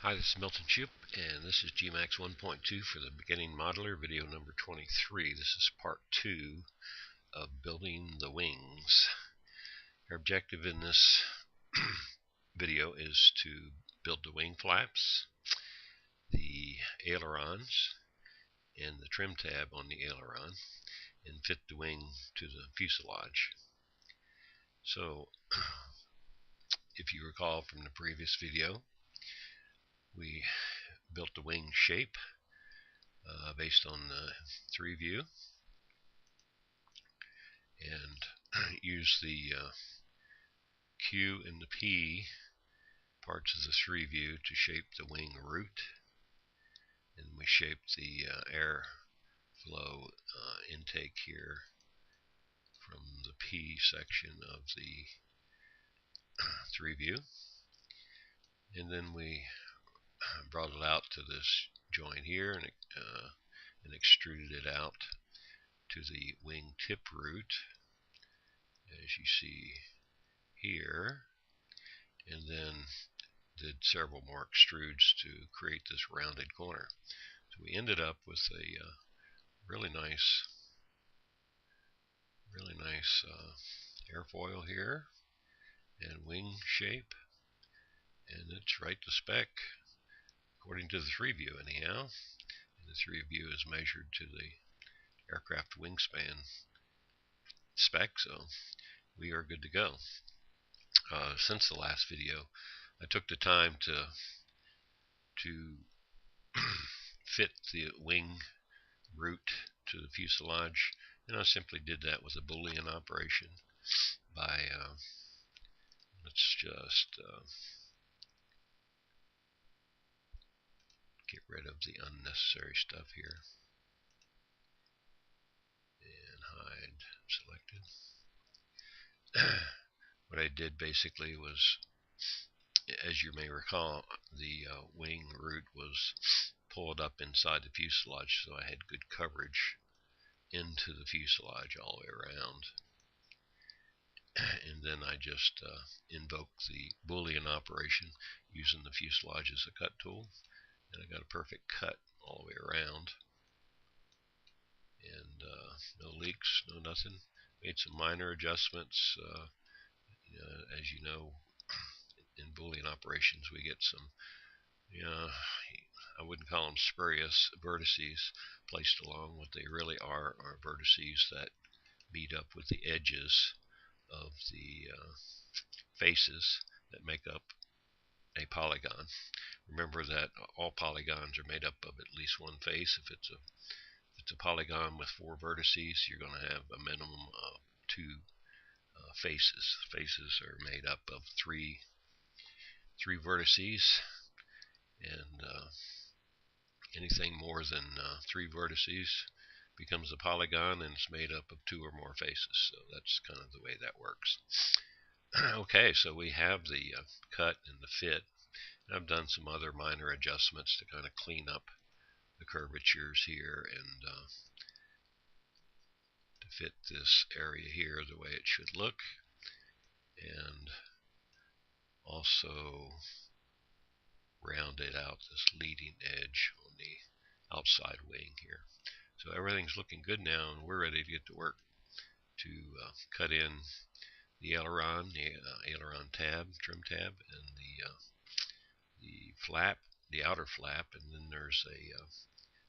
Hi, this is Milton Shupe, and this is Gmax 1.2 for the beginning modeler, video number 23. This is part 2 of building the wings. Our objective in this video is to build the wing flaps, the ailerons, and the trim tab on the aileron, and fit the wing to the fuselage. So, if you recall from the previous video, we built the wing shape based on the 3 view and used the Q and the P parts of the 3 view to shape the wing root, and we shaped the air flow intake here from the P section of the 3 view, and then we brought it out to this joint here and extruded it out to the wing tip root, as you see here, and then did several more extrudes to create this rounded corner. So we ended up with a really nice airfoil here and wing shape, and it's right to spec according to the 3 view anyhow. And the 3 view is measured to the aircraft wingspan spec, so we are good to go. Since the last video, I took the time to fit the wing root to the fuselage, and I simply did that with a Boolean operation by let's just get rid of the unnecessary stuff here and hide selected. What I did basically was, as you may recall, the wing root was pulled up inside the fuselage, so I had good coverage into the fuselage all the way around. And then I just invoked the Boolean operation using the fuselage as a cut tool, and I got a perfect cut all the way around, and no leaks, no nothing. Made some minor adjustments. As you know, in Boolean operations we get some, I wouldn't call them spurious vertices placed along. What they really are vertices that meet up with the edges of the faces that make up a polygon. Remember that all polygons are made up of at least one face. If it's a polygon with 4 vertices, you're going to have a minimum of 2 faces. Faces are made up of three vertices, and anything more than 3 vertices becomes a polygon, and it's made up of 2 or more faces. So that's kind of the way that works. Okay, so we have the cut and the fit. I've done some other minor adjustments to kind of clean up the curvatures here and to fit this area here the way it should look, and also rounded out this leading edge on the outside wing here. So everything's looking good now, and we're ready to get to work to cut in the aileron, aileron tab, trim tab, and the flap, the outer flap, and then there's a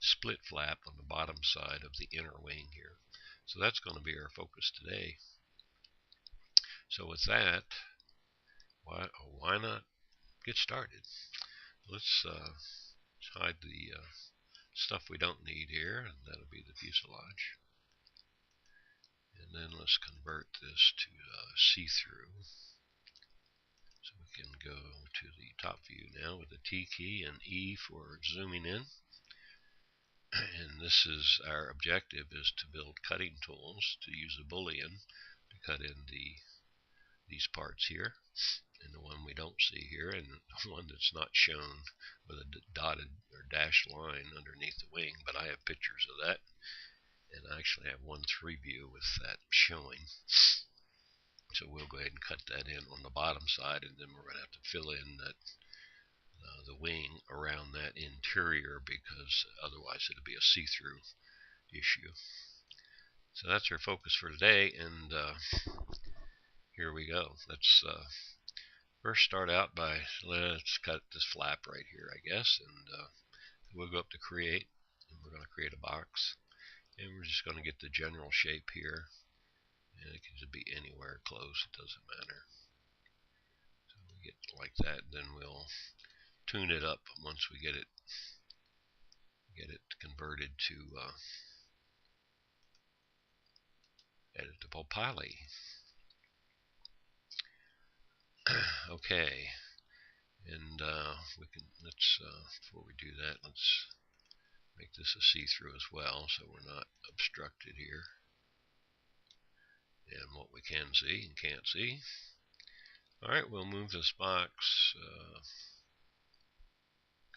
split flap on the bottom side of the inner wing here. So that's going to be our focus today. So with that, why not get started? Let's hide the stuff we don't need here, and that'll be the fuselage. And then let's convert this to see-through. So we can go to the top view now with the T key and E for zooming in. And this is our objective, is to build cutting tools, to use a Boolean to cut in these parts here, and the one we don't see here, and the one that's not shown with a dotted or dashed line underneath the wing, but I have pictures of that, and I actually have 1/3 view with that showing. So we'll go ahead and cut that in on the bottom side, and then we're going to have to fill in that the wing that interior, because otherwise it'll be a see-through issue. So that's our focus for today, and here we go. Let's first start out by, let's cut this flap right here, I guess, and we'll go up to create, and we're going to create a box, and we're just going to get the general shape here, and it can just be anywhere close, it doesn't matter. So we get like that, then we'll tune it up once we get it converted to editable poly. Okay, and before we do that, let's make this a see-through as well, so we're not obstructed here. And what we can see and can't see. Alright, we'll move this box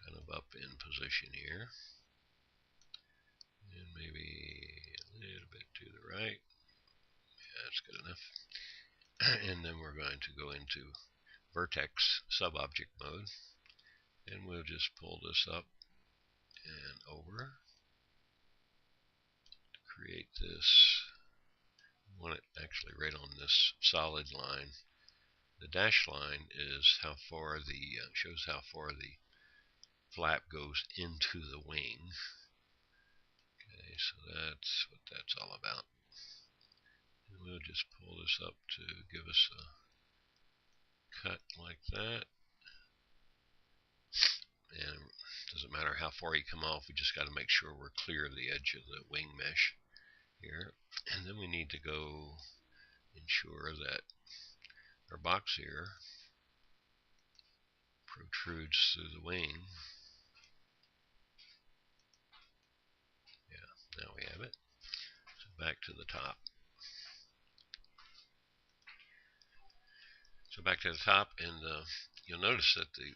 kind of up in position here. And maybe a little bit to the right. Yeah, that's good enough. And then we're going to go into vertex subobject mode. And we'll just pull this up and over. To create this, we want it actually right on this solid line. The dashed line is how far shows how far the flap goes into the wing. Okay, so that's what that's all about. And we'll just pull this up to give us a cut like that. And it doesn't matter how far you come off, we just got to make sure we're clear of the edge of the wing mesh here. And then we need to go ensure that our box here protrudes through the wing. Yeah, now we have it. So back to the top. So back to the top, and you'll notice that the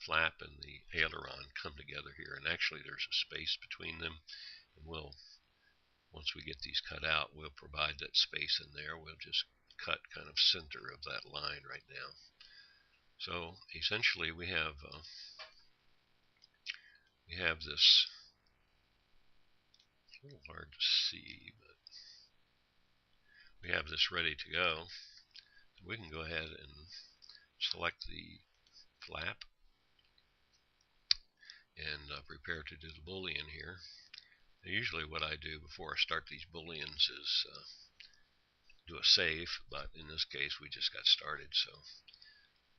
flap and the aileron come together here, and actually there's a space between them, and once we get these cut out, we'll provide that space in there. We'll just cut kind of center of that line right now. So essentially we have this, a little hard to see, but we have this ready to go. So we can go ahead and select the flap and prepare to do the Boolean here. Now, usually what I do before I start these Booleans is do a save, but in this case we just got started, so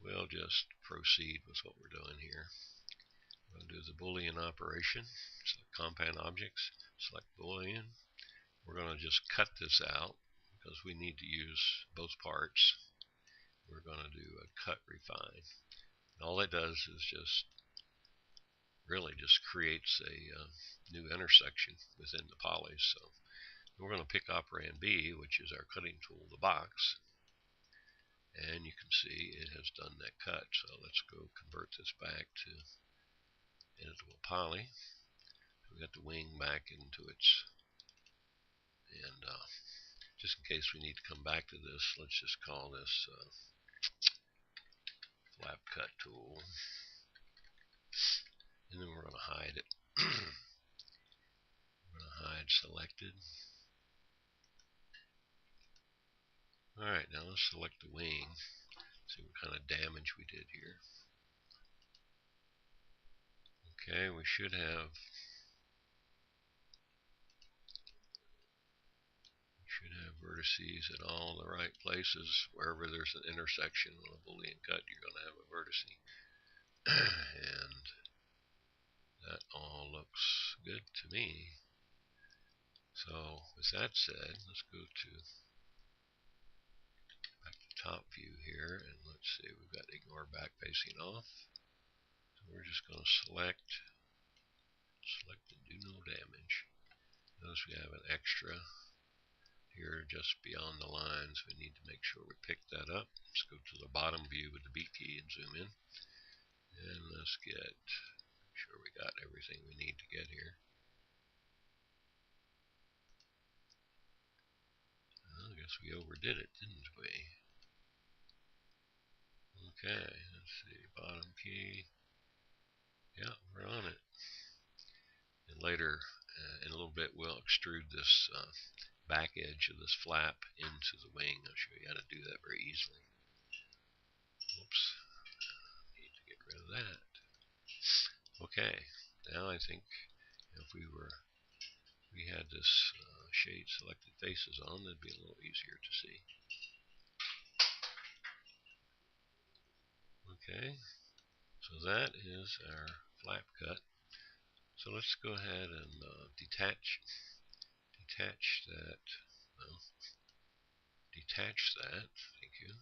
we'll just proceed with what we're doing here. We'll do the Boolean operation, select compound objects, select Boolean. We're going to just cut this out because we need to use both parts. We're going to do a cut refine. And all it does is just creates a new intersection within the poly. So we're going to pick operand B, which is our cutting tool, the box, and you can see it has done that cut. So let's go convert this back to editable poly. We got the wing back into its, and just in case we need to come back to this, let's just call this flap cut tool. And then we're going to hide it. We're going to hide selected. Alright, now let's select the wing. See what kind of damage we did here. Okay, we should have vertices in all the right places. Wherever there's an intersection on a Boolean cut, you're going to have a vertice. And that all looks good to me. So with that said, let's go to back to top view here, and let's see, we've got ignore back facing off. So we're just going to select and do no damage. Notice we have an extra here just beyond the lines. We need to make sure we pick that up. Let's go to the bottom view with the B key and zoom in. And let's make sure we got everything we need to get here. Well, I guess we overdid it, didn't we? Okay, let's see, bottom key. Yeah, bit, we'll extrude this back edge of this flap into the wing. I'll show you how to do that very easily. Oops, need to get rid of that. Okay, now I think if we had this shade selected faces on, that'd be a little easier to see. Okay, so that is our flap cut. So let's go ahead and detach that. Well, detach that. Thank you.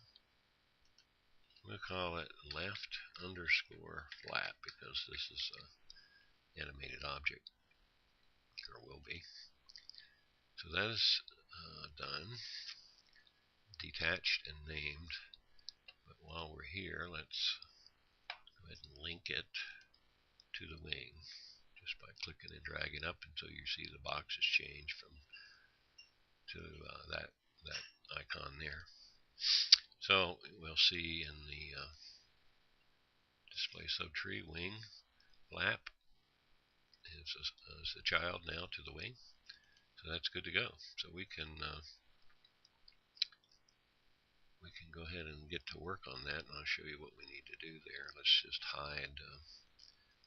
We'll call it left underscore flap because this is an animated object, or will be. So that is done, detached and named. But while we're here, let's go ahead and link it to the wing just by clicking and dragging up until you see the boxes change to that icon there. So we'll see in the display subtree wing flap is the child now to the wing. So that's good to go. So we can go ahead and get to work on that, and I'll show you what we need to do there. Let's just hide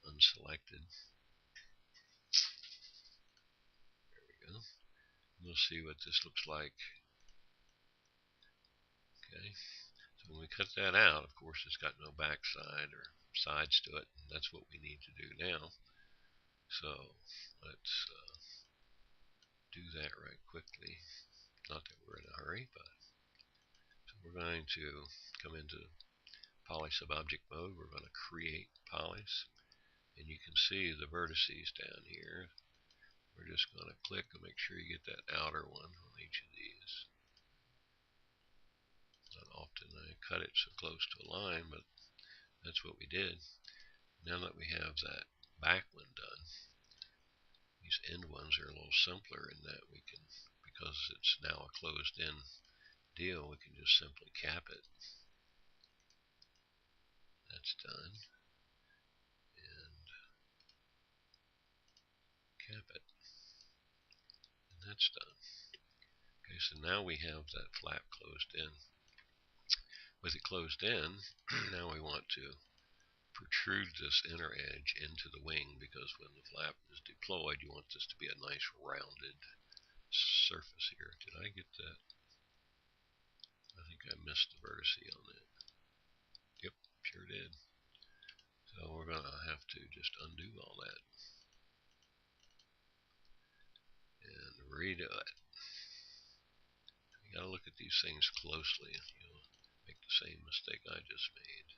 unselected. There we go. We'll see what this looks like. Okay. So when we cut that out, of course, it's got no backside or sides to it, and that's what we need to do now. So let's do that right quickly. Not that we're in a hurry, but so we're going to come into poly subobject mode. We're going to create polys, and you can see the vertices down here. We're just going to click and make sure you get that outer one on each of these. Not often I cut it so close to a line, but that's what we did. Now that we have that back one done, these end ones are a little simpler in that we can, because it's now a closed in deal, we can just simply cap it. That's done. And cap it. And that's done. Okay, so now we have that flap closed in. With it closed in, now we want to protrude this inner edge into the wing, because when the flap is deployed, you want this to be a nice rounded surface here. Did I get that? I think I missed the vertex on that. Yep, sure did. So we're going to have to just undo all that and redo it. You got to look at these things closely if you make the same mistake I just made.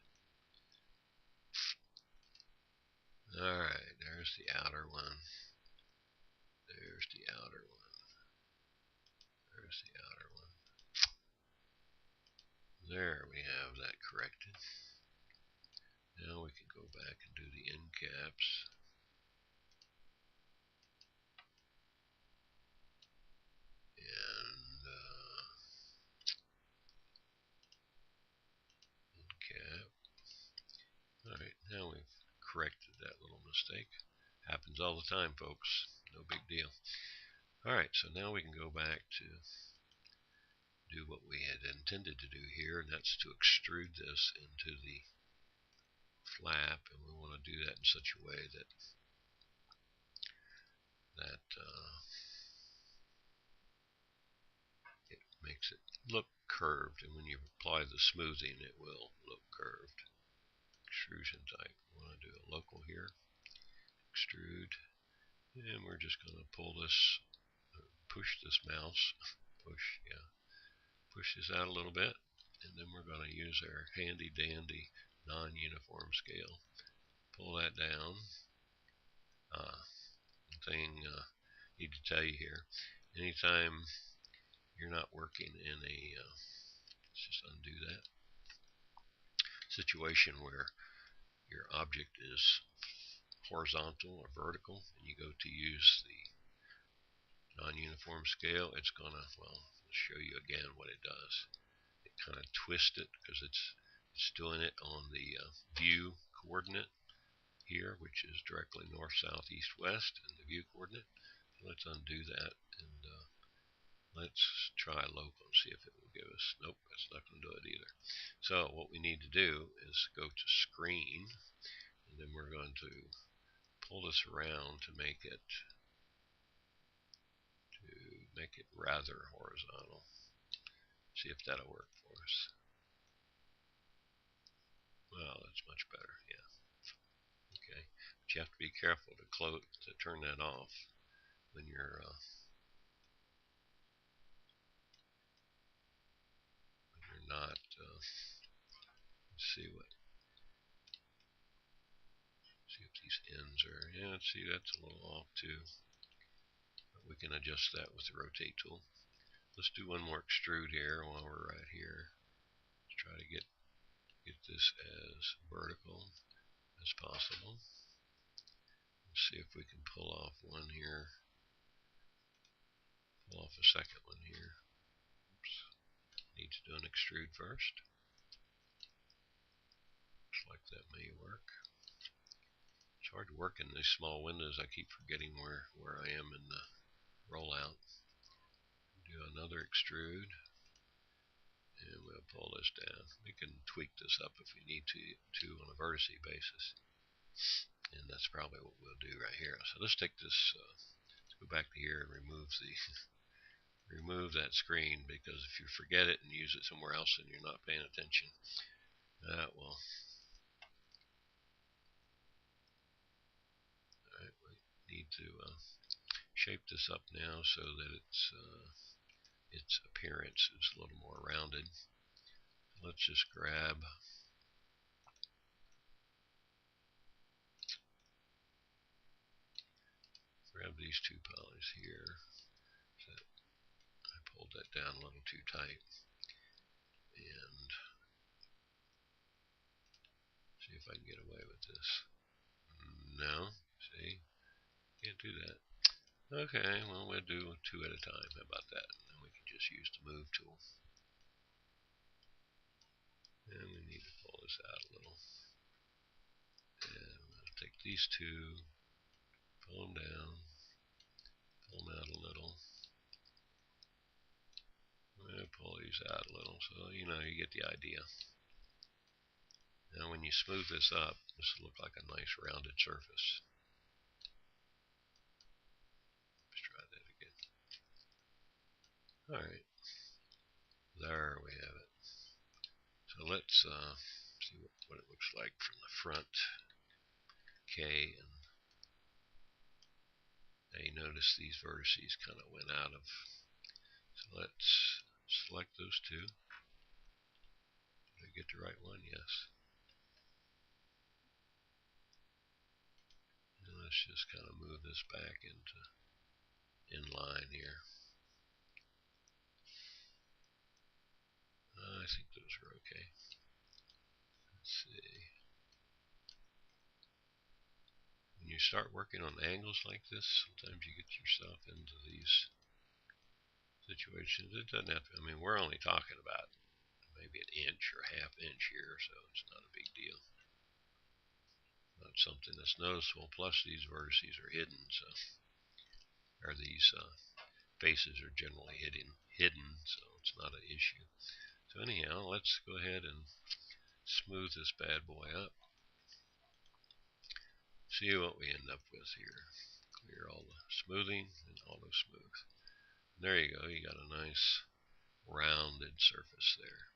Alright, there's the outer one. There's the outer one. There's the outer one. There we have that corrected. Now we can go back and do the end caps. And end cap. Alright, now we've corrected that little mistake. Happens all the time, folks. No big deal. Alright, so now we can go back to do what we had intended to do here, and that's to extrude this into the flap, and we want to do that in such a way that it makes it look curved, and when you apply the smoothing it will look curved. Extrusion type, we want to do a local here, extrude, and we're just going to pull this, push this mouse, push this out a little bit, and then we're going to use our handy dandy non-uniform scale. Pull that down. Thing need to tell you here, anytime you're not working in a let's just undo that situation where your object is horizontal or vertical, and you go to use the non-uniform scale, it's gonna, well, I'll show you again what it does. It kind of twists it because it's doing it on the view coordinate here, which is directly north, south, east, west, and the view coordinate. Let's undo that and let's try local and see if it will give us. Nope, that's not going to do it either. So what we need to do is go to screen, and then we're going to pull this around to make it rather horizontal. See if that'll work for us. Well, that's much better. Yeah. Okay. But you have to be careful to turn that off when you're not. Let's see if these ends are. Yeah. See, that's a little off too. But we can adjust that with the rotate tool. Let's do one more extrude here while we're right here. Let's try to get this as vertical as possible. Let's see if we can pull off one here. Pull off a second one here. Oops. Need to do an extrude first. Looks like that may work. It's hard to work in these small windows. I keep forgetting where I am in the rollout. Do another extrude, and we'll pull this down. We can tweak this up if we need to on a vertice basis, and that's probably what we'll do right here. So let's take this. Let's go back to here and remove that screen, because if you forget it and use it somewhere else and you're not paying attention, that will. Alright, we need to shape this up now so that its appearance is a little more rounded. Let's just grab these two polys here. So I pulled that down a little too tight, and see if I can get away with this. No, see, can't do that. Okay, well, we'll do two at a time. How about that? And then we can just use the move tool. And we need to pull this out a little. And we'll take these two, pull them down, pull them out a little. We'll pull these out a little, so you get the idea. Now when you smooth this up, this will look like a nice rounded surface. Let's try that again. Alright, there we have it. So let's see what it looks like from the front. Okay, and now you notice these vertices kind of went out of. So let's select those two. Did I get the right one? Yes. And let's just kind of move this back into in line here. I think those are okay. Let's see. When you start working on angles like this, sometimes you get yourself into these situations. It doesn't have to, I mean, we're only talking about maybe an inch or a half inch here, so it's not a big deal. Not something that's noticeable. Plus, these vertices are hidden, so these faces are generally hidden, so it's not an issue. So anyhow, let's go ahead and smooth this bad boy up. See what we end up with here. Clear all the smoothing and auto smooth. And there you go. You got a nice rounded surface there.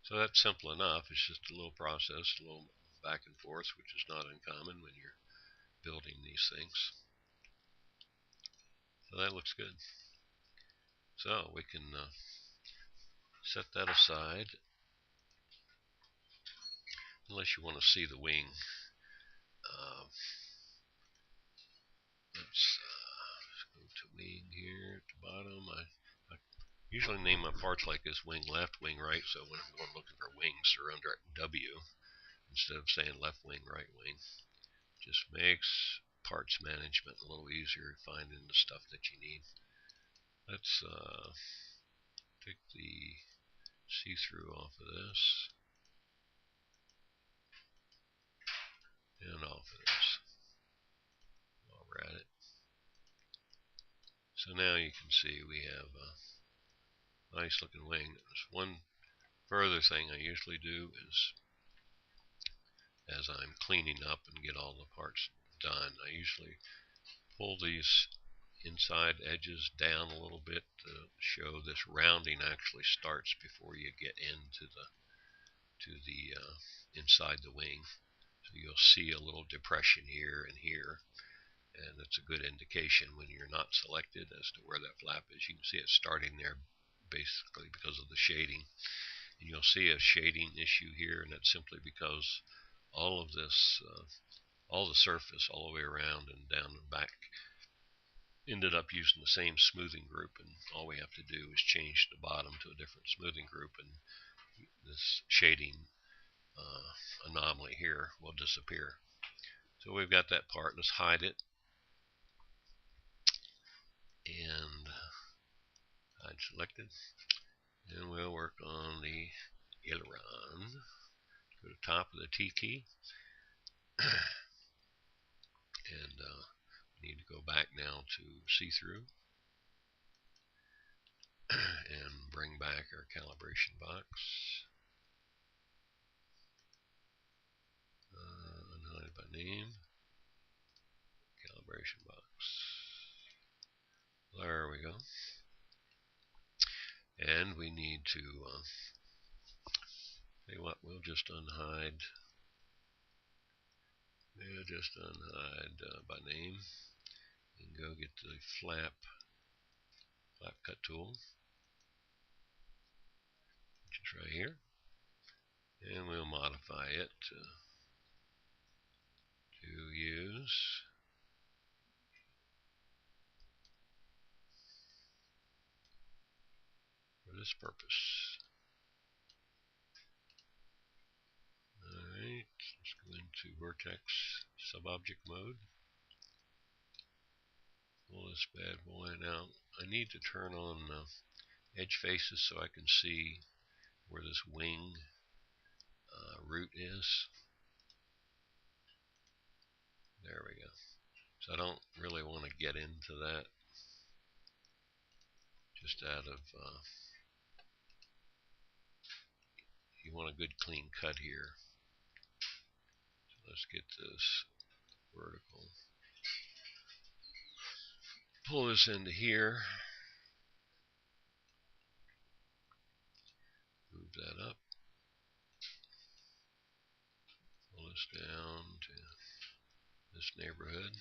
So that's simple enough. It's just a little process, a little back and forth, which is not uncommon when you're building these things. So that looks good. So we can set that aside, unless you want to see the wing. Let's go to wing here at the bottom. I usually name my parts like this: wing left, wing right. So when I'm going looking for wings, they're under W instead of saying left wing, right wing. Just makes parts management a little easier, finding the stuff that you need. Let's take the see-through off of this and off of this while we're at it. So now you can see we have a nice looking wing. There's one further thing I usually do is, as I'm cleaning up and get all the parts done, I usually pull these inside edges down a little bit to show this rounding actually starts before you get into the inside the wing. So you'll see a little depression here and here, and it's a good indication when you're not selected as to where that flap is. You can see it starting there basically because of the shading, and you'll see a shading issue here, and that's simply because all of this all the surface all the way around and down and back ended up using the same smoothing group, and all we have to do is change the bottom to a different smoothing group, and this shading anomaly here will disappear. So we've got that part. Let's hide it and hide selected, and we'll work on the aileron. Go to the top of the T key and we need to go back now to see-through and bring back our calibration box. Unhide by name, calibration box. There we go. And we need to tell you what, we'll just unhide. We'll just unhide by name and go get the flap cut tool, which is right here, and we'll modify it to use for this purpose. Alright, let's go into vertex subobject mode. Pull this bad boy out. I need to turn on edge faces so I can see where this wing root is. There we go. So I don't really want to get into that, just out of you want a good clean cut here. So let's get this vertical. Pull this into here. Move that up. Pull this down to this neighborhood.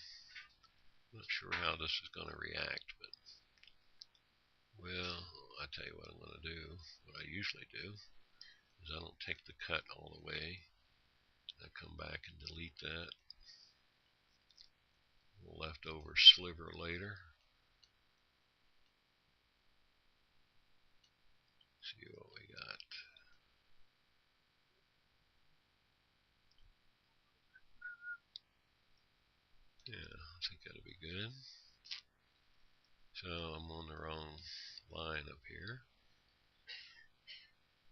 Not sure how this is going to react, but well, I tell you what I'm going to do. What I usually do is I don't take the cut all the way. I come back and delete that. Leftover sliver later. See what we got. Yeah, I think that'll be good. So I'm on the wrong line up here.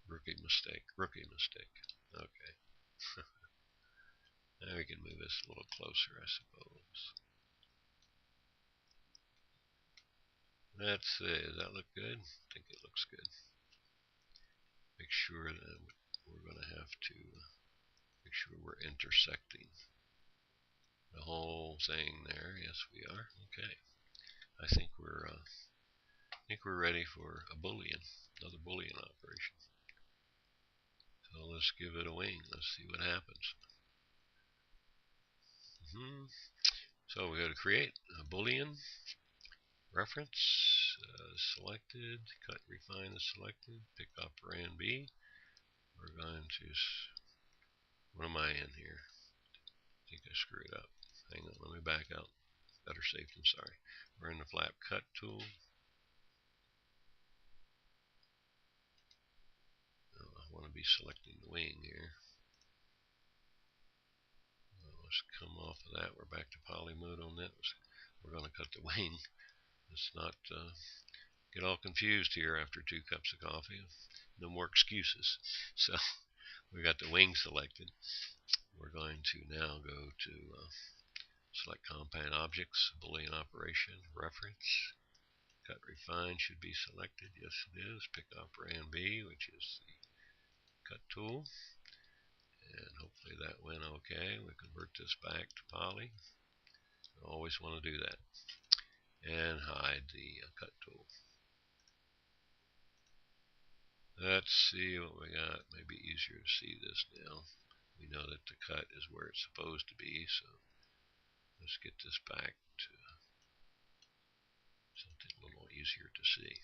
Rookie mistake. Okay. Now we can move this a little closer, I suppose. Let's see, does that look good? I think it looks good. Make sure that we're going to have to make sure we're intersecting the whole thing there. Yes, we are. Okay. I think we're ready for a Boolean, another Boolean operation. So let's give it a wing. Let's see what happens. So we go to create a Boolean reference, selected, cut, refine is selected, pick operand B. We're going to, what am I in here? I think I screwed up. Hang on, let me back out. Better safe than sorry. We're in the flap cut tool. I want to be selecting the wing here. Let's come off of that. We're back to poly mode on that. We're going to cut the wing. Let's not get all confused here after 2 cups of coffee. No more excuses. So we got the wing selected. We're going to now go to select compound objects, Boolean operation, reference, Cut refine should be selected. Yes, it is. Pick operand B, which is the cut tool. And hopefully that went okay. We convert this back to poly. Always want to do that. And hide the cut tool. Let's see what we got. Maybe easier to see this now. We know that the cut is where it's supposed to be, so let's get this back to something a little easier to see.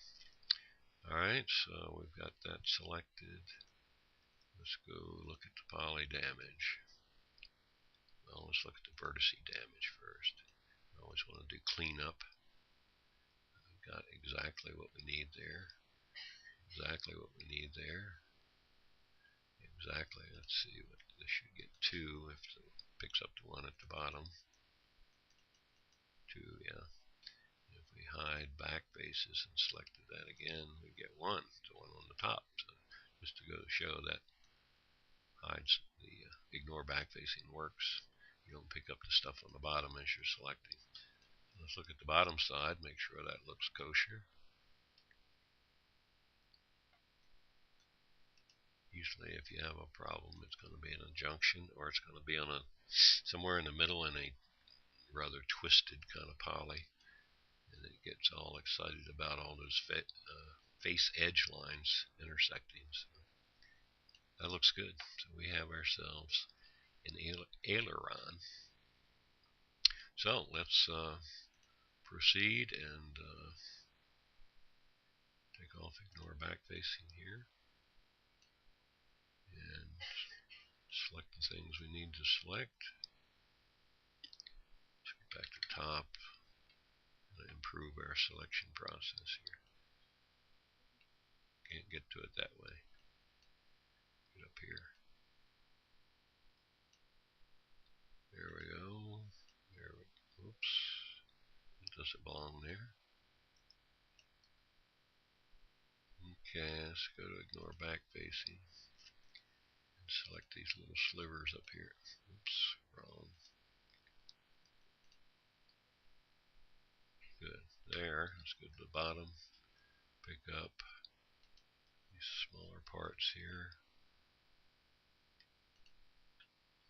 Alright, so we've got that selected. Let's go look at the poly damage. Well, let's look at the vertex damage first. I always want to do cleanup. We've got exactly what we need there. Exactly what we need there. Exactly. Let's see what this should get 2 if it picks up the one at the bottom. 2, yeah. If we hide back faces and selected that again, we get 1, the one on the top. So just to go to show that hides the ignore back facing works. You don't pick up the stuff on the bottom as you're selecting. Let's look at the bottom side, make sure that looks kosher. Usually if you have a problem, it's going to be in a junction, or it's going to be on somewhere in the middle in a rather twisted kind of poly, and it gets all excited about all those face edge lines intersecting. So that looks good. So we have ourselves an aileron. So let's proceed and take off ignore back facing here. And select the things we need to select. Let's get back to top and improve our selection process here. Can't get to it that way. Get up here. There we go. Oops. It doesn't belong there. Okay, let's go to ignore back facing. Select these little slivers up here. Oops, wrong. Good. There. Let's go to the bottom. Pick up these smaller parts here.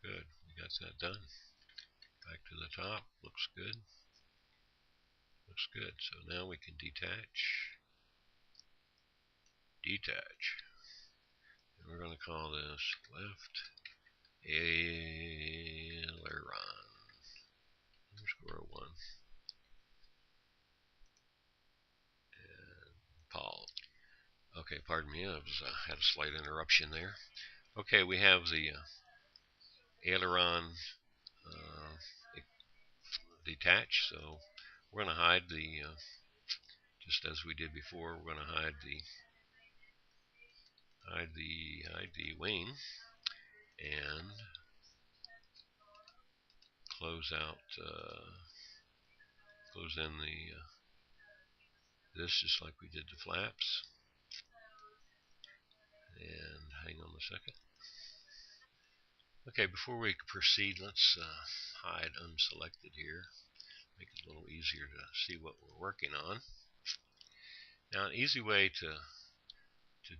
Good. We got that done. Back to the top. Looks good. Looks good. So now we can detach. And we're going to call this left aileron. Underscore 1. And Paul. Okay, pardon me. I had a slight interruption there. Okay, we have the aileron detached. So we're going to hide the, just as we did before, we're going to hide the wing and close in this just like we did the flaps. And hang on a second. Okay, before we proceed, let's hide unselected here. Make it a little easier to see what we're working on. Now, an easy way to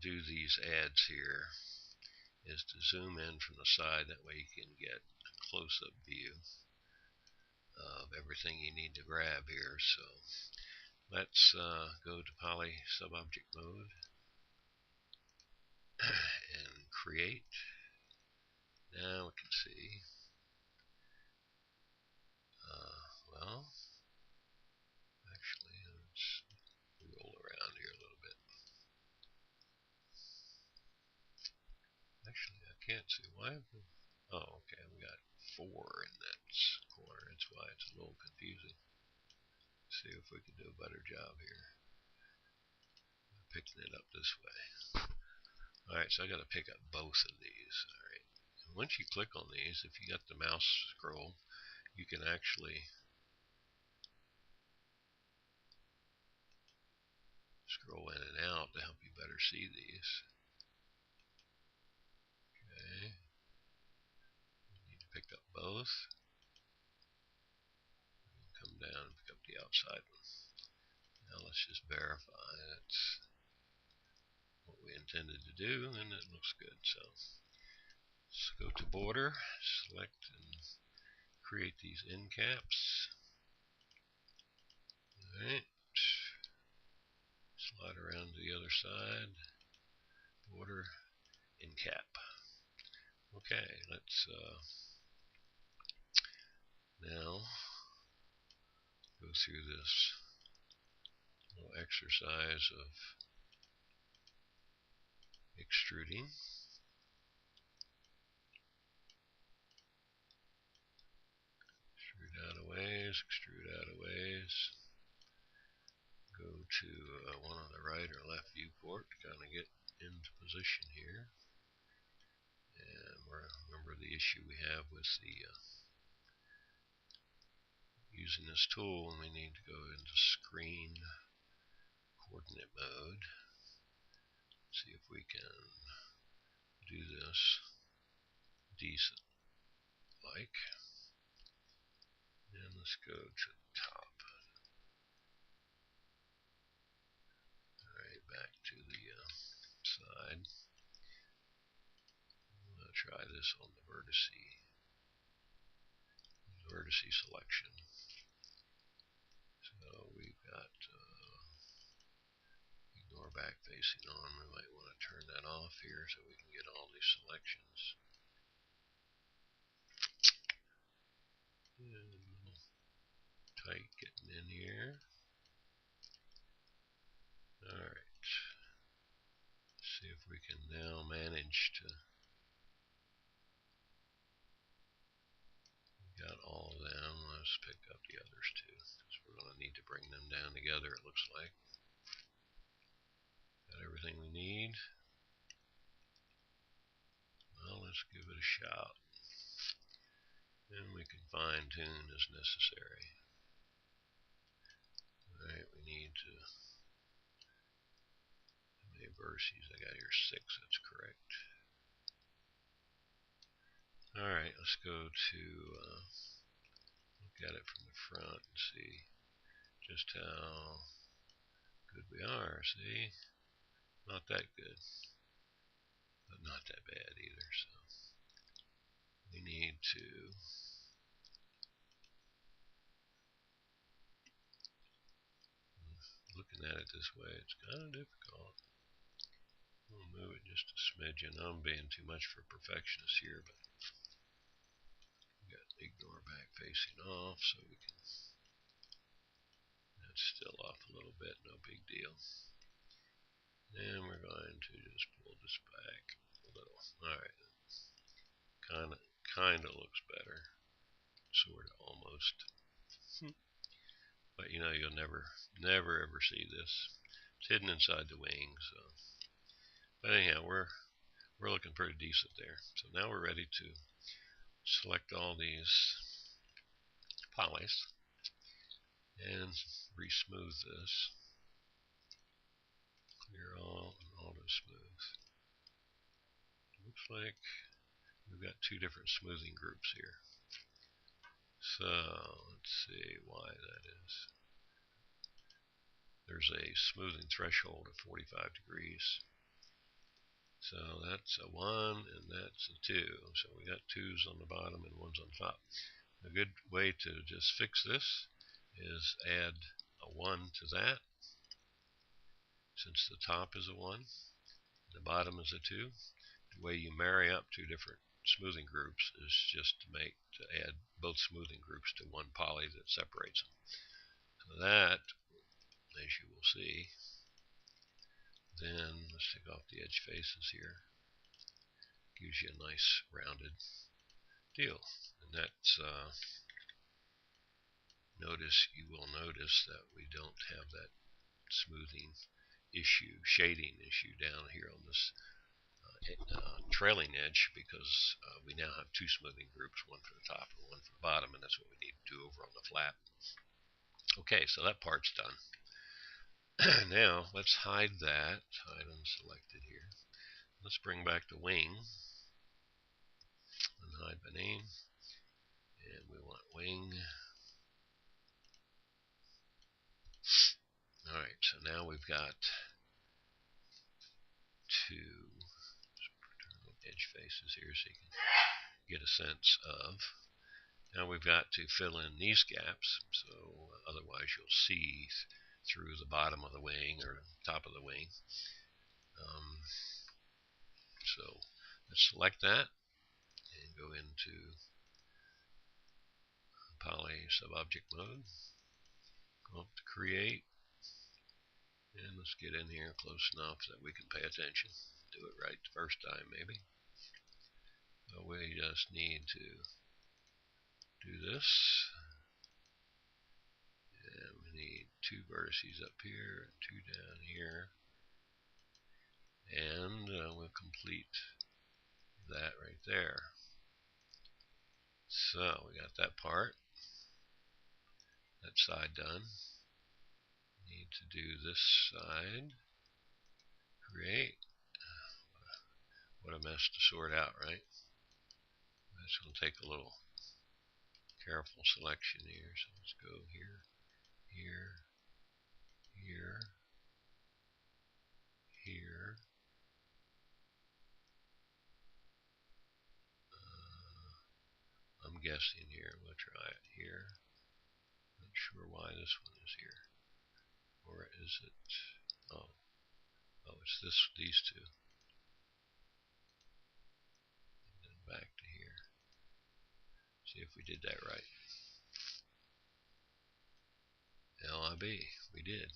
do these adds here is to zoom in from the side. That way you can get a close-up view of everything you need to grab here. So let's go to poly subobject mode and create. Now we can see, well, actually, let's roll around here a little bit. Actually, I can't see why. Oh, okay, we got 4 in that corner. That's why it's a little confusing. Let's see if we can do a better job here. Picking it up this way. Alright, so I got to pick up both of these. Alright, once you click on these, if you got the mouse scroll, you can actually scroll in and out to help you better see these. Okay, you need to pick up both. Come down and pick up the outside one. Now let's just verify that's what we intended to do, and it looks good. So let's go to border, select and create these end caps. Alright, slide around to the other side, border, end cap. Okay, let's now go through this little exercise of extruding. Extrude out of ways, extrude out of ways. Go to one on the right or left viewport to kind of get into position here. And remember the issue we have with the using this tool, and we need to go into screen coordinate mode. See if we can do this decent like. And let's go to the top. Alright, back to the side. I'm going to try this on the vertice selection. So we've got ignore back facing on. We might want to turn that off here so we can get all these selections. And a little tight getting in here. Alright. See if we can now manage to got all of them. Let's pick up the others too, because we're going to need to bring them down together, it looks like. Got everything we need. Well, let's give it a shot. And we can fine tune as necessary. Alright, we need to, how many vertices? I got here 6, that's correct. Alright, let's go to look at it from the front and see just how good we are. See? Not that good, but not that bad either. So we need to looking at it this way, it's kind of difficult. We'll move it just a smidgen. I'm being too much for a perfectionist here, but we got ignore back facing off, so we can. That's still off a little bit, no big deal. And we're going to just pull this back a little. Alright. Kinda looks better. Sorta, almost. But you know, you'll never ever see this. It's hidden inside the wing, so. But anyhow, we're looking pretty decent there. So now we're ready to select all these polys and re-smooth this. Clear all and auto smooth. Looks like we've got 2 different smoothing groups here. So let's see why that is. There's a smoothing threshold of 45 degrees. So that's a 1 and that's a 2. So we got 2's on the bottom and 1's on top. A good way to just fix this is add a 1 to that. Since the top is a 1, the bottom is a 2. The way you marry up 2 different smoothing groups is just to add both smoothing groups to one poly that separates them. So that, as you will see, then let's take off the edge faces here. Gives you a nice rounded deal. And that's you will notice that we don't have that smoothing issue, shading issue down here on this trailing edge, because we now have 2 smoothing groups, one for the top and one for the bottom, and that's what we need to do over on the flat. Okay, so that part's done. Now let's hide that. Hide unselected here. Let's bring back the wing and hide the name, and we want wing. Alright, we've got two edge faces here so you can get a sense of. Now we've got to fill in these gaps, so otherwise you'll see through the bottom of the wing or top of the wing. So let's select that and go into Poly Subobject mode. Go up to Create, and let's get in here close enough that we can pay attention. Do it right the first time, maybe. So we just need to do this. And we need two vertices up here and two down here. And we'll complete that right there. So we got that part, that side done. Need to do this side. Create. What a mess to sort out, right? That's going to take a little careful selection here. So let's go here, here, here, here. I'm guessing here. We'll try it here. Not sure why this one is here. Or is it? Oh, it's these two. And then back to here. See if we did that right. LIB, we did.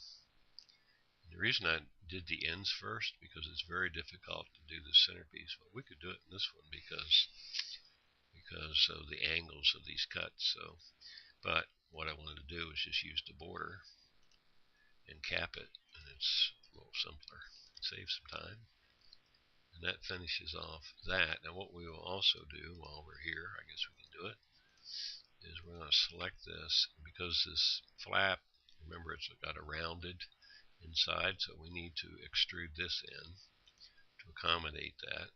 And the reason I did the ends first, because it's very difficult to do the centerpiece. Well, we could do it in this one because of the angles of these cuts. So, but what I wanted to do is just use the border and cap it, and it's a little simpler. Save some time. And that finishes off that. Now what we will also do while we're here, I guess we can do it, is we're going to select this, because this flap, remember it's got a rounded inside, so we need to extrude this in to accommodate that.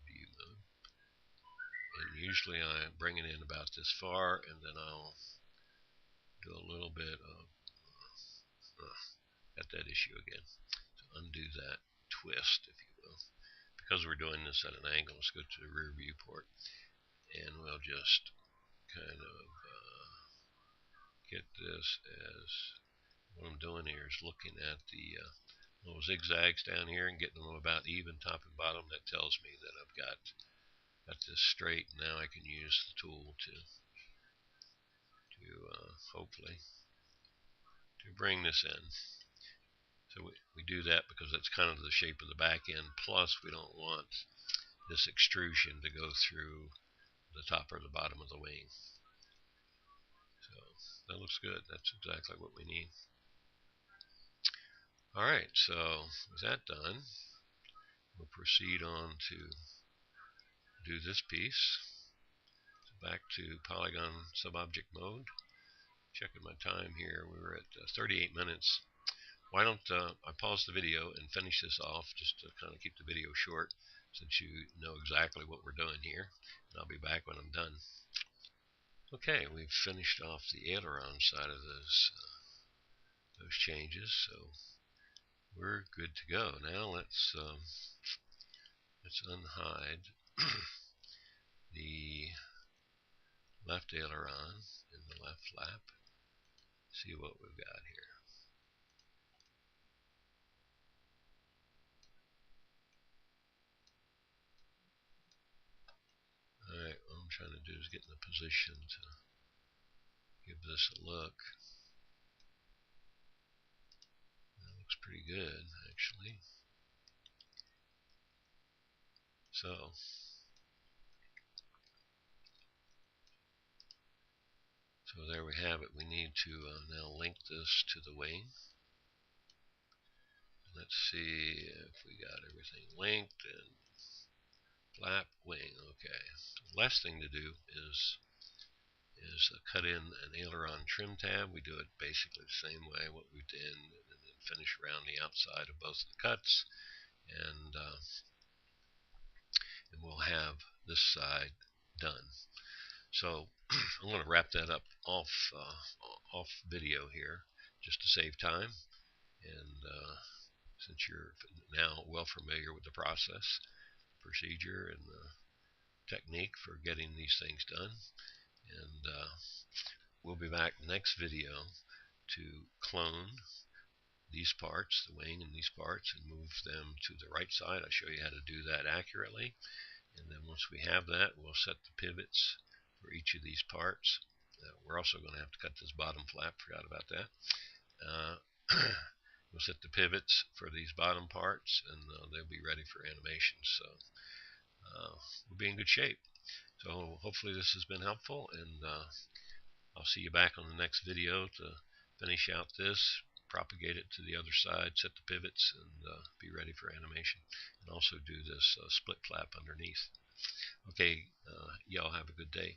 View mode. And usually I bring it in about this far, and then I'll do a little bit of got that issue again. So undo that twist, if you will. Because we're doing this at an angle, let's go to the rear viewport, and we'll just kind of get this as, what I'm doing here is looking at the little zigzags down here and getting them about even top and bottom. That tells me that I've got this straight. Now I can use the tool to hopefully to bring this in. So we do that because that's kind of the shape of the back end, plus we don't want this extrusion to go through the top or the bottom of the wing. So that looks good. That's exactly what we need. Alright, so with that done, we'll proceed on to do this piece. So back to polygon subobject mode. Checking my time here, we were at 38 minutes. Why don't I pause the video and finish this off, just to kind of keep the video short, since you know exactly what we're doing here. And I'll be back when I'm done. Okay, we've finished off the aileron side of those changes, so we're good to go. Now let's unhide the left aileron and the left flap. See what we've got here. Alright, what I'm trying to do is get in a position to give this a look. That looks pretty good, actually. So there we have it. We need to now link this to the wing. Let's see if we got everything linked, and flap, wing. Okay. The last thing to do is cut in an aileron trim tab. We do it basically the same way what we did, and then finish around the outside of both the cuts, and we'll have this side done. So I'm going to wrap that up off video here, just to save time. And since you're now well familiar with the process, procedure, and the technique for getting these things done, and we'll be back next video to clone these parts, the wing and these parts, and move them to the right side. I'll show you how to do that accurately. And then once we have that, we'll set the pivots for each of these parts. We're also going to have to cut this bottom flap, forgot about that. We'll set the pivots for these bottom parts, and they'll be ready for animation. So we'll be in good shape. So hopefully this has been helpful, and I'll see you back on the next video to finish out this, propagate it to the other side, set the pivots, and be ready for animation, and also do this split flap underneath. Okay, y'all have a good day.